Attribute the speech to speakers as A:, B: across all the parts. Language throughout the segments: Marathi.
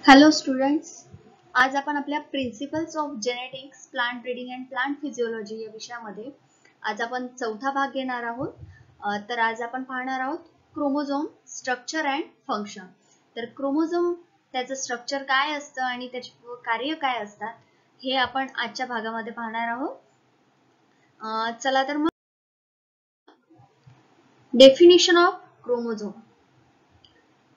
A: हॅलो स्टुडंट्स, आज आपण आपल्या principles of genetics, plant breeding and plant physiology या विषयामध्ये आज आपण चौथा भाग घेणार आहोत. तर आज आपण पाहणार आहोत क्रोमोझोम स्ट्रक्चर अँड फंक्शन. तर क्रोमोझोम त्याचं स्ट्रक्चर काय असतं आणि त्याचे कार्य काय असतात हे आपण आजच्या भागामध्ये पाहणार आहोत. चला तर मग definition of chromosome.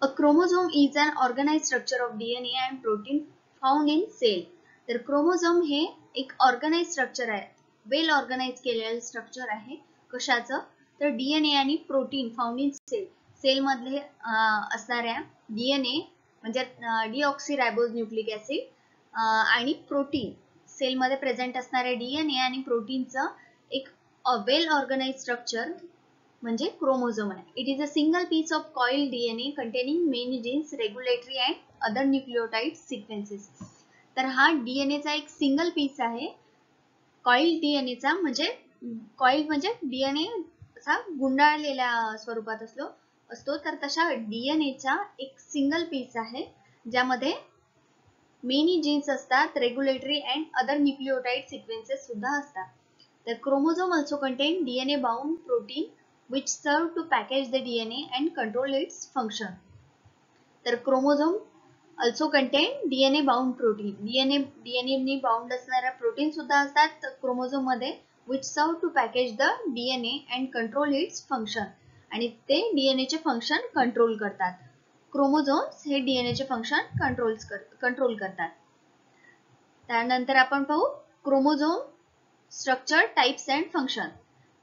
A: A chromosome is an organized structure of DNA and protein found in cell. तर क्रोमोझोम हे एक ऑर्गनाइज स्ट्रक्चर आहे, वेल ऑर्गनाइज केलेलं स्ट्रक्चर आहे. कशाचं? तर डीएनए आणि protein found in cell. Cell मधले असणाऱ्या डीएनए म्हणजे डीऑक्सीरायबोज न्यूक्लिक ऍसिड आणि प्रोटीन, सेल मध्ये प्रेझेंट असणाऱ्या डीएनए आणि प्रोटीनचं एक वेल ऑर्गनाइज स्ट्रक्चर म्हणजे क्रोमोझोम आहे. It is a single piece of coiled DNA containing many genes, regulatory and other nucleotide sequences. तर हा डीएनएचा एक सिंगल पीस आहे. कॉइल्ड डीएनएचा म्हणजे कॉइल्ड म्हणजे डीएनए असा गुंडाळलेल्या स्वरूपात असतो. तर तशा डीएनएचा एक सिंगल पीस आहे ज्यामध्ये मेनी जीन्स असतात, regulatory and other nucleotide sequences सुद्धा असतात. तर chromosome also contain DNA bound protein which serve to package the DNA and control its function. तर chromosome also contain DNA bound protein. DNA नी बाउंड असणाऱ्या प्रोटीन सुद्धा असतात क्रोमोझोम मध्ये, which serve to package the DNA and control its function. आणि ते डीएनए चे फंक्शन कंट्रोल करतात. क्रोमोझोम्स हे डीएनए चे फंक्शन कंट्रोल करतात. त्यानंतर आपण पाहू chromosome structure, types and function.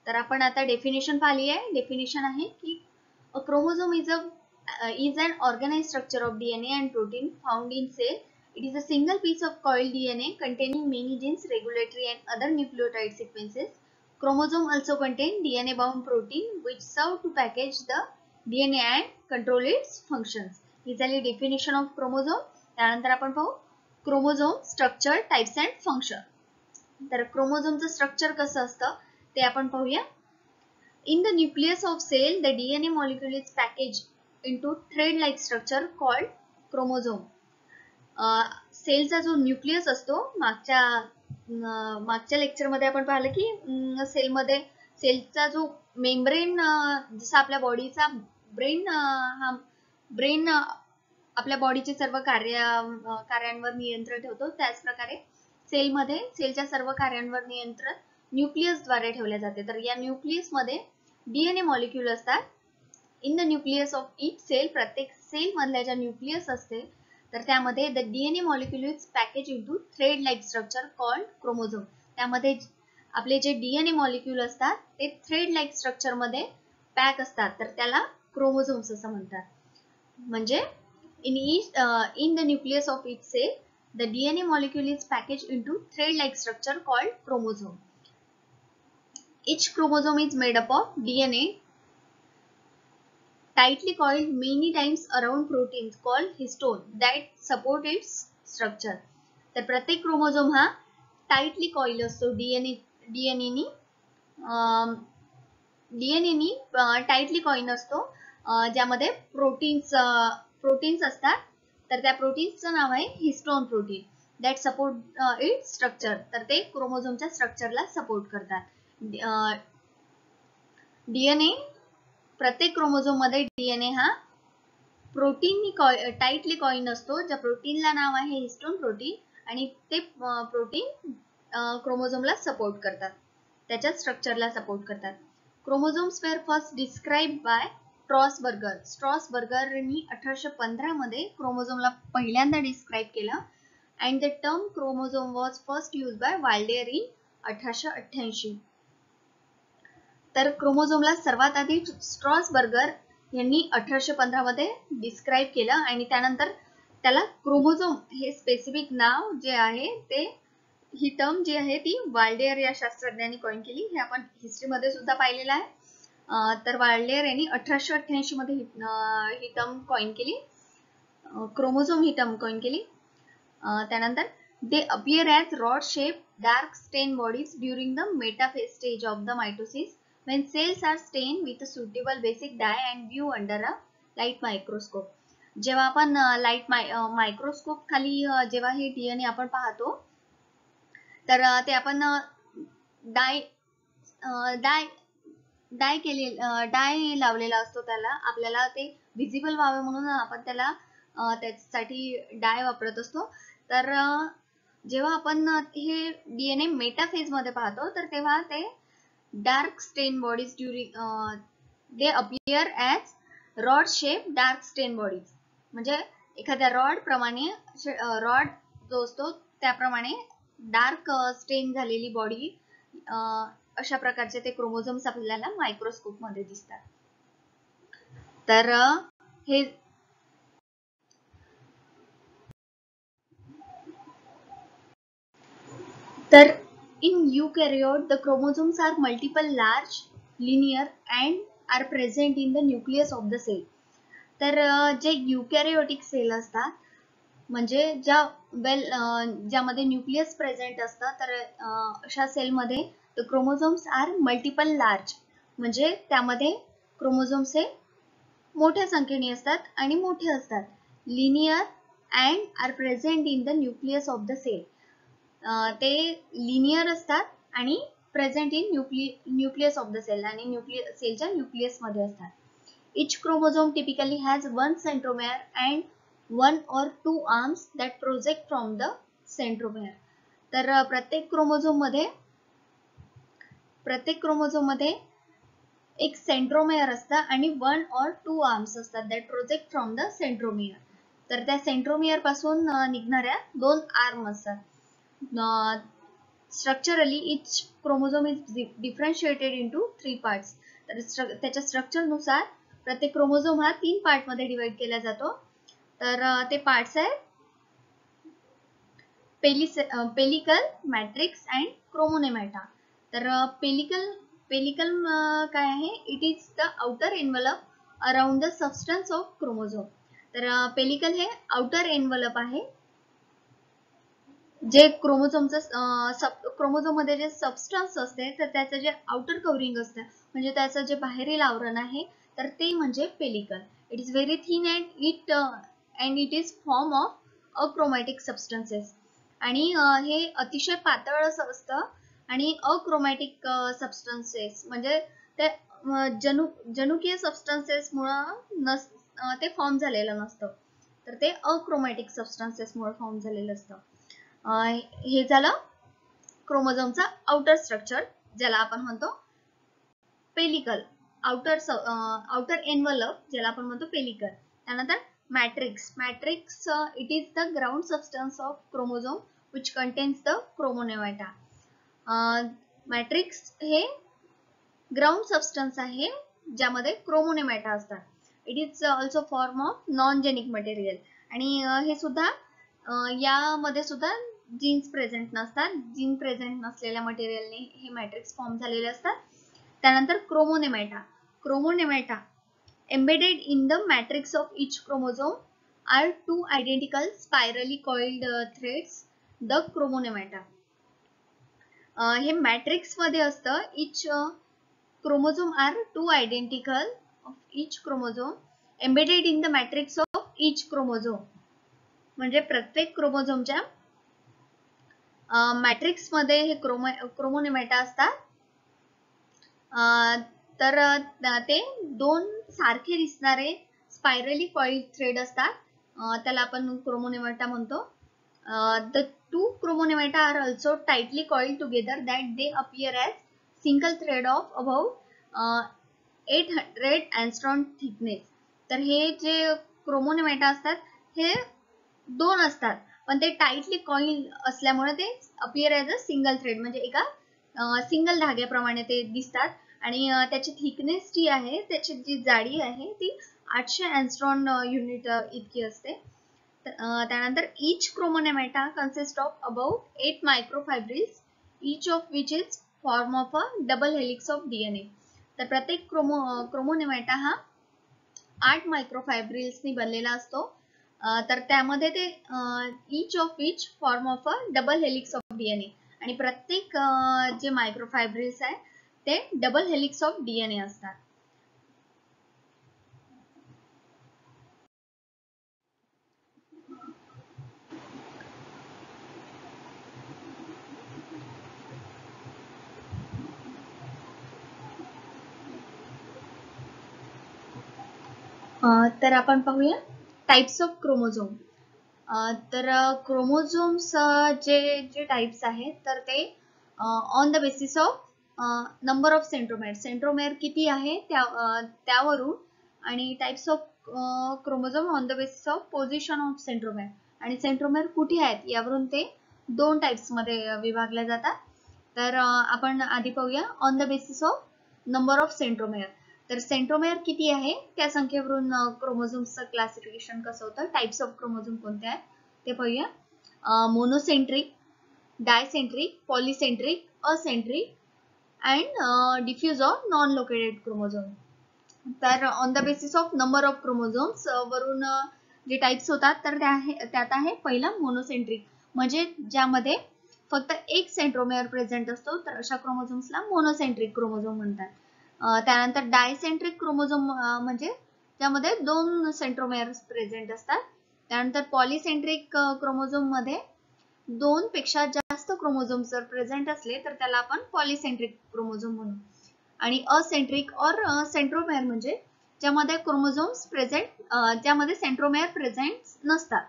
A: तर आपण आता डेफिनेशन पाहिली आहे. डेफिनेशन आहे की अ chromosome is an organized structure of DNA and protein found in cell. It is a single piece of coiled DNA containing many genes, regulatory and other nucleotide sequences. Chromosome also contain DNA bound protein which serve to package the DNA and control its functions. ही झाली डेफिनेशन ऑफ क्रोमोझोम. त्यानंतर आपण पाहू chromosome structure, types and function. तर क्रोमोझोमचं स्ट्रक्चर कसं असतं ते आपण पाहूया. In the nucleus of cell the DNA molecule is package into thread like structure called chromosome. सेलचा जो न्यूक्लियस असतो, मागच्या लेक्चरमध्ये आपण पाहिलं की सेलमध्ये सेलचा जो मेम्ब्रेन, जसा आपल्या बॉडीचा ब्रेन आपल्या बॉडीचे सर्व कार्यांवर नियंत्रण ठेवतो, त्याच प्रकारे सेलमध्ये सेलच्या सर्व कार्यांवर नियंत्रण न्यूक्लियस द्वारे ठेवले जाते. तर या न्यूक्लियस मध्ये डीएनए मॉलिक्यूल असतात. In the nucleus of each cell, प्रत्येक सेल मधल्या ज्या न्यूक्लियस असते तर त्यामध्ये the DNA molecule is package into thread like structure called chromosome. त्यामध्ये आपले जे डीएनए मॉलिक्यूल असतात ते थ्रेड लाइक स्ट्रक्चर मध्ये पॅक असतात, तर त्याला क्रोमोझोम्स असं म्हणतात. म्हणजे in the nucleus of each cell the DNA molecule is packaged into thread like structure called chromosome. Each chromosome is made up of DNA tightly coiled many times around proteins called histone that support its structure. तर प्रत्येक क्रोमोझोम हा टाइटली कॉइल असतो डीएनए नी टाइटली कॉइन असतो, ज्यामध्ये प्रोटीन्स असतात. तर त्या प्रोटीन्सचं नाव आहे histone protein that support it structure. तर ते क्रोमोझोमच्या स्ट्रक्चरला सपोर्ट करतात. डीएनए, प्रत्येक क्रोमोझोम मध्ये डीएनए हा प्रोटीननी टाइटली कॉइन असतो, ज्या प्रोटीनला नाव आहे हिस्टोन प्रोटीन आणि ते प्रोटीन क्रोमोझोमला सपोर्ट करतात, त्याच्या स्ट्रक्चरला सपोर्ट करतात. Chromosomes were first describe by स्ट्रॉसबर्गरनी 1815 मध्ये क्रोमोझोमला पहिल्यांदा डिस्क्राइब केलं. And the term chromosome was first use by Waldeyer in 1888. तर क्रोमोझोमला सर्वात आधी स्ट्रॉसबर्गर यांनी 1815 मध्ये डिस्क्राइब केलं आणि त्यानंतर त्याला क्रोमोझोम हे स्पेसिफिक नाव जे आहे ते, ही टर्म जी आहे ती वाल्डेयर या शास्त्रज्ञांनी कॉइन केली. हे आपण हिस्ट्रीमध्ये सुद्धा पाहिलेलं आहे. तर वाल्डेयर यांनी 1888 मध्ये ही टर्म कॉइन केली, क्रोमोझोम ही टर्म कॉइन केली. त्यानंतर they appear as rod shape dark stain bodies during the metaphase stage of the mitosis when cells are stained with a suitable basic dye and view under a light microscope. जेव्हा आपण लाईट मायक्रोस्कोप खाली जेव्हा हे DNA आपण पाहतो तर ते आपण डाय डाय डाय केले डाय लावलेला असतो त्याला, आपल्याला ते विजिबल व्हावे म्हणून आपण त्याला त्यासाठी डाय वापरत असतो. तर जेव्हा आपण हे DNA मेटाफेज मध्ये पाहतो तर तेव्हा ते dark stain bodies they appear as rod shape dark stain bodies, म्हणजे एखाद्या रॉड प्रमाणे रॉड जो असतो त्याप्रमाणे डार्क स्टेन झालेली बॉडी, अशा प्रकारचे ते क्रोमोझोम्स आपल्याला मायक्रोस्कोप मध्ये दिसतात. तर हे तर in eukaryote the chromosomes are multiple, large, linear and are present in the nucleus of the cell. तर जे युकॅरियोटिक सेल असतात म्हणजे ज्यामध्ये न्यूक्लियस प्रेझेंट असतं, तर अशा सेलमध्ये the chromosomes are multiple large, म्हणजे त्यामध्ये क्रोमोझोम्स हे मोठ्या संख्येने असतात आणि मोठे असतात. Linear and are present in the nucleus of the cell, ते लिनियर असतात आणि present in nucleus of the cell, आणि सेलच्या न्यूक्लियस मध्ये असतात. Each chromosome typically has one centromere and one or two arms that project from the centromere. तर प्रत्येक क्रोमोझोम मध्ये एक सेंट्रोमेअर असतं आणि वन और टू आर्म्स असतात that project from the centromere. तर त्या सेंट्रोमेअर पासून निघणाऱ्या दोन आर्म असतात. Structurally each chromosome is differentiated into 3 parts. तर त्याच्या स्ट्रक्चर नुसार प्रत्येक क्रोमोझोम हा 3 पार्ट मध्ये डिवाइड केला जातो. तर ते पार्ट्स आहेत पेलिकल, मॅट्रिक्स अँड क्रोमोनेमॅटा. तर पेलिकल काय आहे? It is the outer envelope around the substance of chromosome. तर पेलिकल हे आउटर एनव्हलप आहे जे क्रोमोझोम मध्ये जे सबस्टन्स असते तर त्याचं जे आउटर कव्हरिंग असतं म्हणजे त्याचं जे बाहेरील आवरण आहे तर ते म्हणजे pellicle. It is very thin and it is form of achromatic substances. आणि हे अतिशय पातळ असं असतं आणि अक्रोमॅटिक सबस्टन्सेस म्हणजे ते जनुकीय सबस्टन्सेस मुळे ते फॉर्म झालेलं नसतं, तर ते अक्रोमॅटिक सबस्टन्सेस मुळे फॉर्म झालेलं असतं. हे झालं क्रोमोझोमचा आउटर स्ट्रक्चर, ज्याला आपण म्हणतो पेलिकल, आउटर एनव्हलप ज्याला आपण म्हणतो पेलिकल. त्यानंतर matrix it is the ground substance of chromosome which contains the chromonemata. Matrix हे ग्राउंड सबस्टन्स आहे ज्यामध्ये क्रोमोनेमॅटा असतात. It is also form of non genic material, आणि हे सुद्धा यामध्ये सुद्धा जीन्स प्रेझेंट नसतात. जीन प्रेझेंट नसलेल्या मटेरियलने हे मॅट्रिक्स फॉर्म झालेले असतात. त्यानंतर chromonemata embedded in the matrix of each chromosome are two identical spirally coiled threads, the chromonemata. हे मॅट्रिक्स मध्ये असतं. each chromosome are two identical of each chromosome embedded in the matrix of each chromosome, म्हणजे प्रत्येक क्रोमोझोमच्या मॅट्रिक्स मध्ये हे क्रोमोनेमॅटा असतात. तर ते दोन सारखे दिसणारे स्पायरली कॉइल्ड थ्रेड असतात, त्याला आपण क्रोमोनेमॅटा म्हणतो. The two chromonemata are also tightly coiled together that they appear as single thread of about 800 angstrom thickness. तर हे जे क्रोमोनेमॅटा असतात हे दोन असतात, पण ते टाइटली कॉइल असल्यामुळे ते appear as a single thread, म्हणजे एका सिंगल धाग्याप्रमाणे ते दिसतात. आणि त्याची थिकनेस जी आहे, त्याची जी जाडी आहे ती 800 अँगस्ट्रॉम युनिट इतकी असते. त्यानंतर each chromonemata consist of about 8 microfibrils, each of which is form of a double helix of DNA. तर प्रत्येक क्रोमोनेमॅटा हा 8 मायक्रोफायब्रिल्सनी बनलेला असतो. तर त्यामध्ये ते इच of which form of a double helix of DNA, आणि प्रत्येक जे मायक्रोफायब्रिल्स आहे ते डबल हेलिक्स ऑफ DNA असतात. तर आपण पाहूया टाइप्स ऑफ क्रोमोझोम. तर क्रोमोझोम्स जे जे टाइप्स आहेत तर ते on the basis of number of centromere, centromere किती आहे त्यावरून, आणि types of chromosome on the basis of position of centromere, आणि सेंट्रोमेअर कुठे आहेत यावरून ते दोन टाइप्स मध्ये विभागले जातात. तर आपण आधी पाहूया on the basis of number of centromere. तर सेंट्रोमेअर किती आहे त्या संख्येवरून क्रोमोझोम्सचं क्लासिफिकेशन कसं होतं, टाइप्स ऑफ क्रोमोझोम कोणते आहेत ते पाहूया. Monocentric, dicentric, polycentric, acentric and diffuse or non located chromosome. तर on the basis of number of chromosomes वरून जे टाइप्स होतात तर त्यात आहे पहिला मोनोसेंट्रिक, म्हणजे ज्यामध्ये फक्त एक सेंट्रोमेअर प्रेझेंट असतो, तर अशा क्रोमोझोम्सला मोनोसेंट्रिक क्रोमोझोम म्हणतात. त्यानंतर डायसेंट्रिक क्रोमोझोम म्हणजे ज्यामध्ये दोन सेंट्रोमेअर प्रेझेंट असतात. त्यानंतर पॉलिसेंट्रिक क्रोमोझोम मध्ये दोन पेक्षा जास्त क्रोमोझोम जर प्रेझेंट असले तर त्याला आपण पॉलिसेंट्रिक क्रोमोझोम म्हणू. आणि असेंट्रिक और सेंट्रोमेअर म्हणजे ज्यामध्ये क्रोमोझोम्स प्रेझेंट, ज्यामध्ये सेंट्रोमेअर प्रेझेंट नसतात.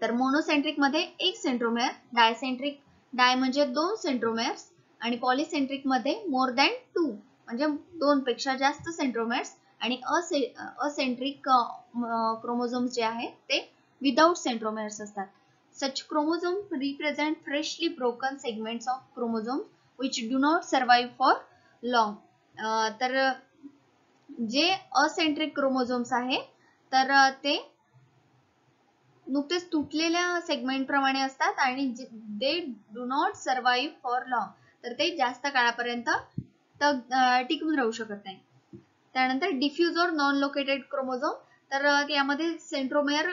A: तर मोनोसेंट्रिक मध्ये एक सेंट्रोमेअर, डायसेंट्रिक, डाय म्हणजे दोन सेंट्रोमेअर्स, आणि पॉलिसेंट्रिक मध्ये मोर दॅन टू म्हणजे दोन पेक्षा जास्त सेंट्रोमेअर्स, आणि असेंट्रिक क्रोमोझोम्स जे आहेत ते विदाउट सेंट्रोमेअर्स असतात. Such chromosomes represent freshly broken segments of chromosomes which do not survive for long. तर जे असेंट्रिक क्रोमोझोम्स आहे तर ते नुकतेच तुटलेल्या सेगमेंट प्रमाणे असतात आणि they do not survive for long, तर ते जास्त काळापर्यंत टिकून राहू शकत नाही. त्यानंतर डिफ्यूज और नॉन लोकेटेड क्रोमोझोम, तर यामध्ये सेंट्रोमेअर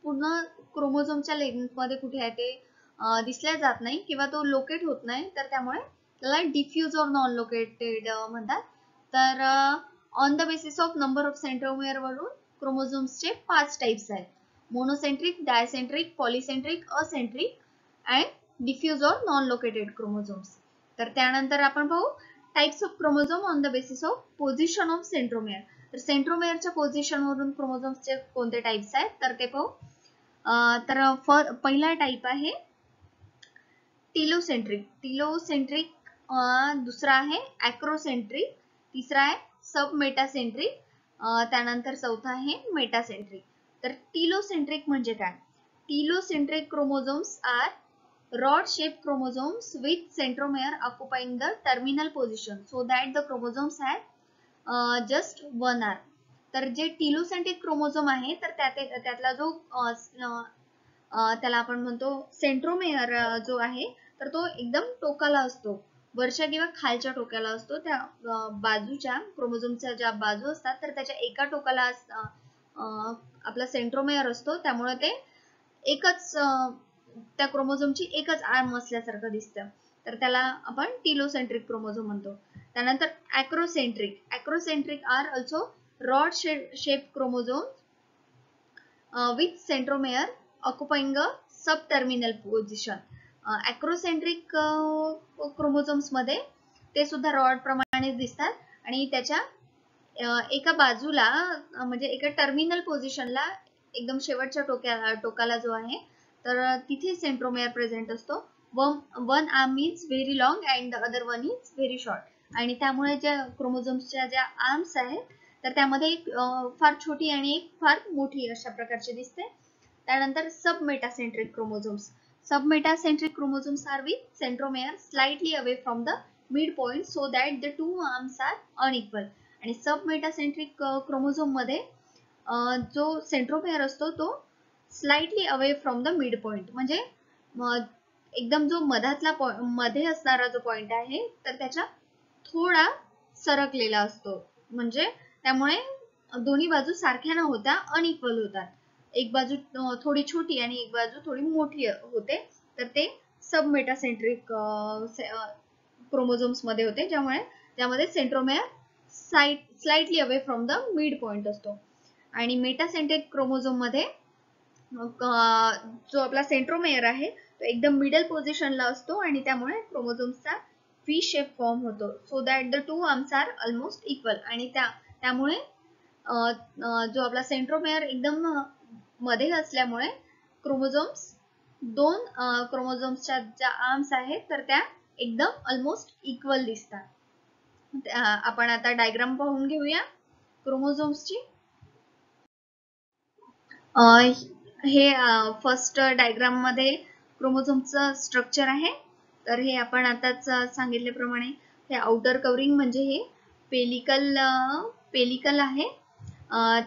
A: पूर्ण क्रोमोझोमच्या लेंथ मध्ये कुठे आहे ते दिसल्या जात नाही किंवा तो लोकेट होत नाही, तर त्यामुळे त्याला डिफ्यूज और नॉन लोकेटेड म्हणतात. तर on the basis of number of centromere वरून क्रोमोझोम्सचे 5 टाइप्स आहेत: monocentric, dicentric, polycentric, acentric and diffuse और नॉन लोकेटेड क्रोमोझोम्स. तर त्यानंतर आपण पाहू types of chromosome on the basis of position of centromere. तर सेंट्रोमेअरच्या पोझिशन वरून क्रोमोझोम्सचे कोणते टाइप्स आहेत तर ते पाहू. तर पहिला टाइप आहे टिलोसेंट्रिक. टिलोसेंट्रिक, दुसरा आहे ॲक्रोसेंट्रिक, तिसरा आहे सब मेटासेंट्रिक, त्यानंतर चौथा आहे मेटासेंट्रिक. तर टिलोसेंट्रिक म्हणजे काय? Telocentric chromosomes are rod shaped chromosomes with centromere occupying the terminal position so that the chromosomes have just one arm. तर जे टिलोसेंट्रिक क्रोमोझोम आहे तर त्यातला जो त्याला आपण म्हणतो सेंट्रोमेअर जो आहे तर तो एकदम टोकाला असतो, वरच्या किंवा खालच्या टोकाला असतो. त्या बाजूच्या क्रोमोझोमच्या ज्या बाजू असतात तर त्याच्या एका टोकाला आपला सेंट्रोमेअर असतो, त्यामुळे ते एकच त्या क्रोमोझोमची एकच आर्म असल्यासारखं दिसतं, तर त्याला आपण टिलोसेंट्रिक क्रोमोझोम म्हणतो. त्यानंतर acrocentric. Acrocentric are also rod shape chromosome with centromere occupying a sub terminal position. Acrocentric chromosomes मध्ये ते सुद्धा रॉड प्रमाणे दिसतात आणि त्याच्या एका बाजूला म्हणजे एका टर्मिनल पोझिशनला एकदम शेवटच्या टोकाला जो आहे तर तिथे सेंट्रोमेअर प्रेझेंट असतो. One arm is very long and the other one is very short, आणि त्यामुळे ज्या क्रोमोझोम्सच्या ज्या आर्म्स आहेत तर त्यामध्ये एक फार छोटी आणि एक फार मोठी अशा प्रकारची दिसते. त्यानंतर sub metacentric chromosomes. Sub metacentric chromosomes are with centromere slightly away from the mid point so that the two arms are unequal. आणि सब मेटासेंट्रिक क्रोमोझोम मध्ये जो सेंट्रोमेअर असतो तो slightly away from the mid point, म्हणजे एकदम जो मध्ये असणारा जो पॉइंट आहे तर त्याच्या थोडा सरकलेला असतो, म्हणजे त्यामुळे दोन्ही बाजू सारख्या न होता अनइक्वल होतात. एक बाजू थोडी छोटी आणि एक बाजू थोडी मोठी होते, तर ते सब मेटासेंट्रिक क्रोमोझोम्स मध्ये होते, ज्यामध्ये centromere slightly away from the mid point असतो. आणि मेटासेंट्रिक क्रोमोझोम मध्ये जो आपला सेंट्रोमेअर आहे तो एकदम मिडल पोझिशनला असतो आणि त्यामुळे क्रोमोझोम्सचा व्ही शेप फॉर्म होतो so that the two arms are almost equal, आणि त्यामुळे जो आपला सेंट्रोमेअर एकदम मध्ये असल्यामुळे क्रोमोझोम्स दोन क्रोमोझोम्सच्या ज्या आर्म्स आहेत तर त्या एकदम ऑलमोस्ट इक्वल दिसतात. आपण आता डायग्राम पाहून घेऊया क्रोमोझोम्सची. हे फर्स्ट डायग्राम मध्ये क्रोमोझोमचं स्ट्रक्चर आहे. तर हे आपण आताच सांगितल्याप्रमाणे हे आउटर कव्हरिंग म्हणजे हे पेलिकल आहे.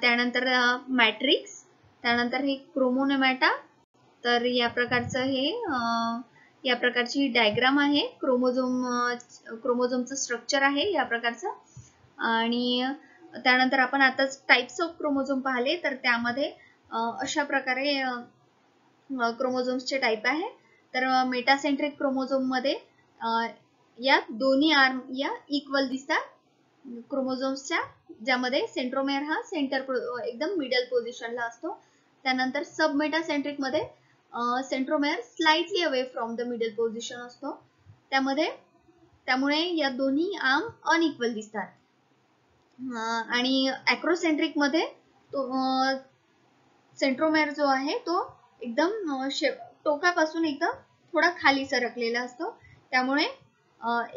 A: त्यानंतर मॅट्रिक्स, त्यानंतर हे क्रोमोनेमॅटा. तर या प्रकारची डायग्राम आहे. क्रोमोझोमचं स्ट्रक्चर आहे या प्रकारचं. आणि त्यानंतर आपण आताच टाइप्स ऑफ क्रोमोझोम पाहिले. तर त्यामध्ये अशा प्रकारे क्रोमोझोम्सचे टाइप आहे. तर मेटासेंट्रिक क्रोमोझोम मध्ये या दोन्ही आर्म या इक्वल दिसतात क्रोमोझोम्सच्या, ज्यामध्ये सेंट्रोमेअर हा एकदम मिडल पोझिशनला असतो. त्यानंतर सब मेटासेंट्रिक मध्ये centromere slightly away from the middle position असतो. त्यामुळे या दोन्ही आर्म अनइक्वल दिसतात. आणि अॅक्रोसेंट्रिक मध्ये सेंट्रोमेअर जो आहे तो एकदम टोकापासून एकदम थोडा खाली सरकलेला असतो. त्यामुळे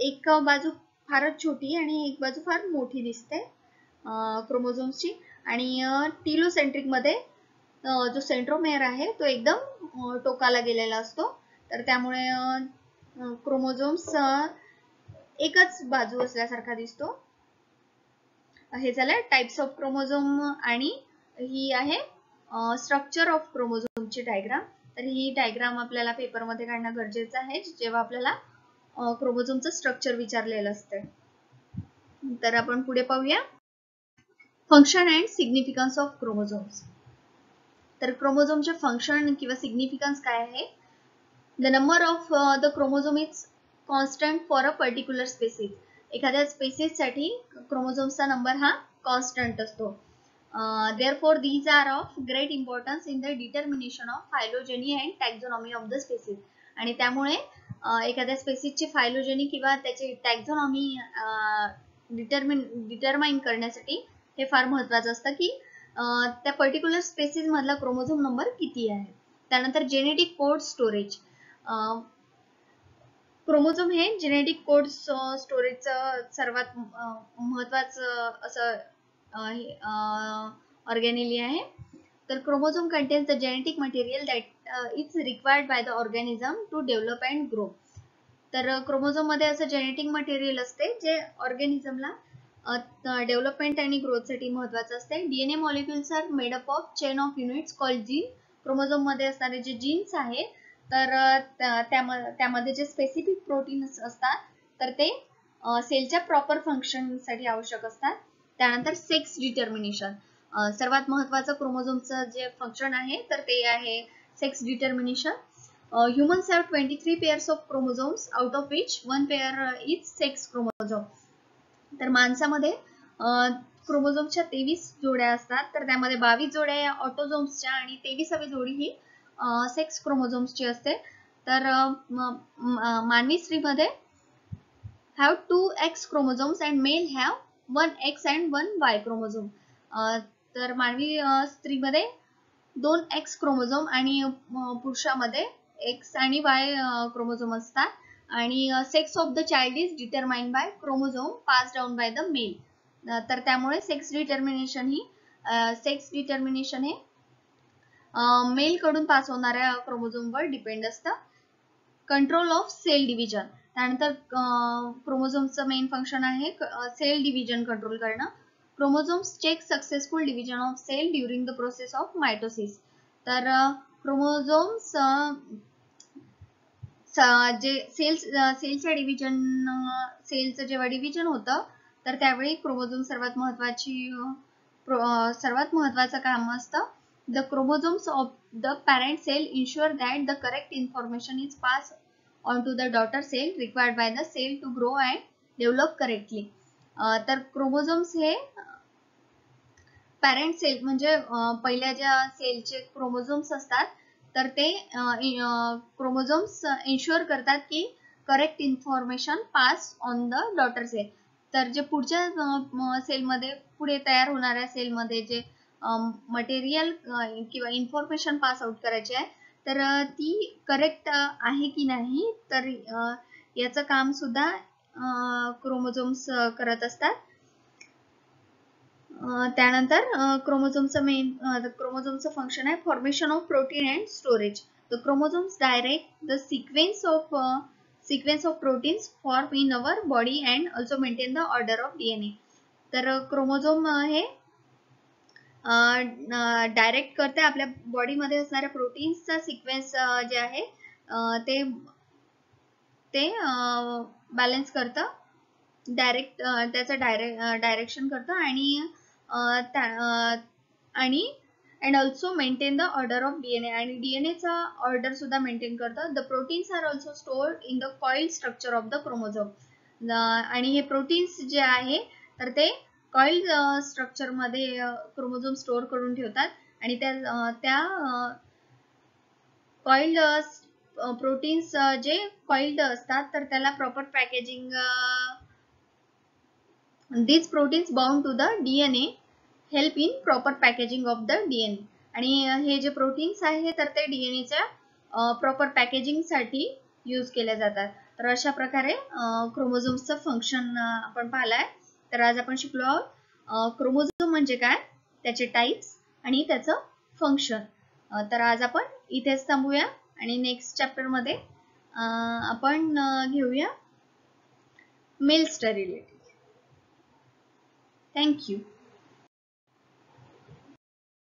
A: एक बाजू फारच छोटी आणि एक बाजू फार मोठी दिसते क्रोमोझोम्सची. आणि टिलोसेंट्रिक मध्ये जो सेंट्रोमेअर आहे तो एकदम टोकाला गेलेला असतो. तर त्यामुळे क्रोमोझोम्स एकच बाजू असल्यासारखा दिसतो. हे झालं टाइप्स ऑफ क्रोमोझोम आणि ही आहे स्ट्रक्चर ऑफ क्रोमोझोमची डायग्राम. तर ही डायग्राम आपल्याला पेपरमध्ये काढणं गरजेचं आहे जेव्हा आपल्याला क्रोमोझोमचं स्ट्रक्चर विचारलेलं असते. तर आपण पुढे पाहूया function and significance of chromosomes. तर क्रोमोझोमचे फंक्शन किंवा सिग्निफिकन्स काय आहे? The number of the chromosome is constant for a particular species. एखाद्या स्पेसिस साठी क्रोमोझोम्सचा नंबर हा कॉन्स्टंट असतो. Therefore, these are of great importance in the determination of phylogeny and taxonomy of the species. आणि त्यामुळे एखाद्या स्पेसिसची फायलोजेनी किंवा त्याची टॅक्झॉनॉमी डिटरमाइन करण्यासाठी हे फार महत्त्वाचं असतं की त्या पर्टिक्युलर स्पेसिस मधला क्रोमोझोम नंबर किती आहे. त्यानंतर जेनेटिक कोड स्टोरेज. क्रोमोझोम हे जेनेटिक कोड स्टोरेजचं सर्वात महत्त्वाचं असं ऑर्गॅनिली आहे. तर chromosome contains the genetic material that is required by the organism to develop and grow. तर क्रोमोझोम मध्ये असं जेनेटिक मटेरियल असते जे ऑर्गॅनिझमला डेव्हलपमेंट आणि ग्रोथसाठी महत्त्वाचं असते. DNA molecules are made up of chain of units called gene. Chromosome मध्ये असणारे जे जीन्स आहे तर त्यामध्ये जे स्पेसिफिक प्रोटीन्स असतात तर ते सेलच्या प्रॉपर फंक्शनसाठी आवश्यक असतात. त्यानंतर सेक्स डिटर्मिनेशन. सर्वात महत्त्वाचं क्रोमोझोमचं जे फंक्शन आहे तर ते आहे sex determination. Humans have 23 pairs of chromosomes, out of which one pair is sex chromosome. तर माणसामध्ये क्रोमोझोमच्या 23 जोड्या असतात. तर त्यामध्ये 22 जोड्या या ऑटोझोम्सच्या आणि 23वी जोडी ही सेक्स क्रोमोझोम्सची असते. तर मानवी स्त्रीमध्ये have 2 X chromosomes and male have 1 X and 1 Y chromosome. तर मानवी स्त्रीमध्ये 2 X क्रोमोझोम आणि पुरुषामध्ये X आणि Y क्रोमोझोम असतात. आणि sex of the child is determined by chromosome pass down by the male. तर त्यामुळे सेक्स डिटर्मिनेशन हे मेल कडून पास होणाऱ्या क्रोमोझोमवर डिपेंड असतं. Control of cell division. त्यानंतर क्रोमोझोमचं मेन फंक्शन आहे सेल डिव्हिजन कंट्रोल करणं. Chromosomes check successful division of cell during the process of mitosis. तर क्रोमोझोम्स जे सेलचं जेव्हा डिव्हिजन होतं तर त्यावेळी क्रोमोझोम सर्वात महत्त्वाचं काम असतं. The chromosomes of the parent cell ensure that the correct information is passed on to the daughter cell required by the cell to grow and develop correctly. तर क्रोमोझोम्स हे पॅरेंट सेल म्हणजे पहिल्या ज्या सेलचे क्रोमोझोम्स असतात तर ते क्रोमोझोम्स इन्शुअर करतात की correct information pass on the daughter cell. तर जे पुढच्या सेलमध्ये पुढे तयार होणाऱ्या सेलमध्ये जे मटेरियल किंवा इन्फॉर्मेशन पास आउट करायची आहे तर ती करेक्ट आहे की नाही तर याचं काम सुद्धा क्रोमोझोम्स करत असतात. त्यानंतर क्रोमोझोमचं फंक्शन आहे formation of protein and storage. The chromosomes direct the sequence of proteins form in our body and also maintain the order of DNA. तर क्रोमोझोम हे डायरेक्ट करते आपल्या बॉडीमध्ये असणाऱ्या प्रोटीन्सचा सिक्वेन्स जे आहे ते बॅलन्स करतं, डायरेक्ट त्याचं डायरेक्शन करतं आणि and also maintain the order of DNA आणि DNAचा ऑर्डर सुद्धा मेंटेन करतं. The proteins are also stored in the coiled structure of the chromosome. आणि हे प्रोटीन्स जे आहे तर ते कॉइल्ड स्ट्रक्चर मध्ये क्रोमोझोम स्टोअर करून ठेवतात आणि त्या कॉइल्ड प्रोटीन्स जे कॉइल्ड असतात तर त्याला proper packaging these proteins bound to the DNA help in proper packaging of the DNA. आणि हे जे प्रोटीन्स आहे तर ते डीएनएच्या प्रॉपर पॅकेजिंग साठी यूज केले जातात. तर अशा प्रकारे क्रोमोझोम्सचं फंक्शन आपण पाहिलंय. तर आज आपण शिकलो आहोत क्रोमोझोम म्हणजे काय, त्याचे टाइप्स आणि त्याचं फंक्शन. तर आज आपण इथेच थांबूया आणि नेक्स्ट चॅप्टर मध्ये आपण घेऊया मेल स्टेरिलिटी. Thank you.